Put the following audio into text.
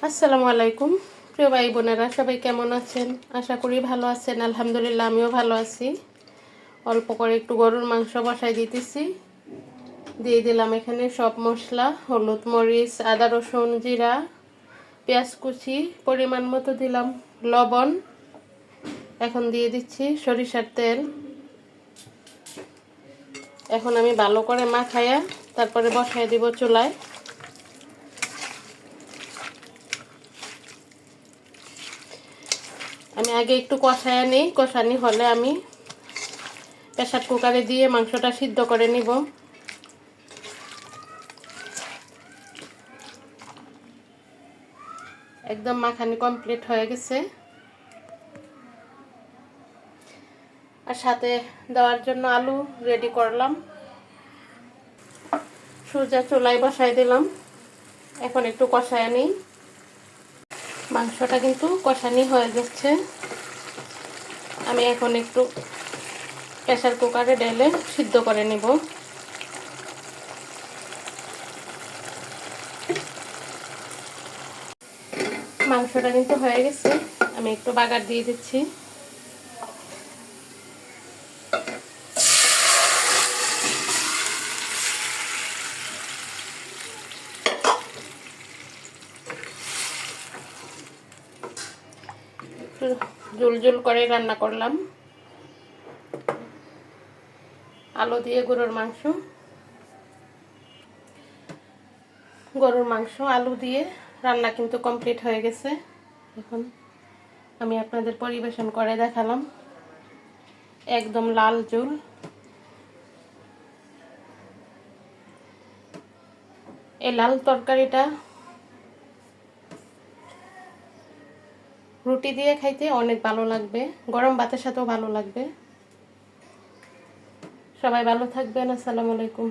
আসসালামু আলাইকুম প্রিয় ভাই বোনেরা, সবাই কেমন আছেন? আশা করি ভালো আছেন। আলহামদুলিল্লাহ, আমিও ভালো আছি। অল্প করে একটু গরুর মাংস বসাই দিতেছি। দিয়ে দিলাম এখানে সব মশলা, হলুদ, মরিচ, আদা, রসুন, জিরা, পেঁয়াজ কুচি, পরিমাণ মতো দিলাম লবণ। এখন দিয়ে দিচ্ছি সরিষার তেল। এখন আমি ভালো করে মাখাইয়া তারপরে বসাই দিব চুলায়। আমি আগে একটু কষায়া নিই, কষানি হলে আমি প্রেসার কুকারে দিয়ে মাংসটা সিদ্ধ করে নিব। একদম মাখানি কমপ্লিট হয়ে গেছে। আর সাথে দেওয়ার জন্য আলু রেডি করলাম। সোজা চুলায় বসাই দিলাম। এখন একটু কষায় নিই। মাংসটা কিন্তু কষানি হয়ে যাচ্ছে। আমি এখন একটু প্রেসার কুকারে ঢেলে সিদ্ধ করে নিব। মাংসটা কিন্তু হয়ে গেছে। আমি একটু বাগার দিয়ে দিচ্ছি। জুল জুল করে রান্না করলাম। আলু দিয়ে গরুর মাংস আলু দিয়ে রান্না কিন্তু কমপ্লিট হয়ে গেছে। এখন আমি আপনাদের পরিবেশন করে দেখালাম। একদম লাল ঝোল। এই লাল তরকারিটা রুটি দিয়ে খাইতে অনেক ভালো লাগবে, গরম ভাতের সাথেও ভালো লাগবে। সবাই ভালো থাকবেন। আসসালামু আলাইকুম।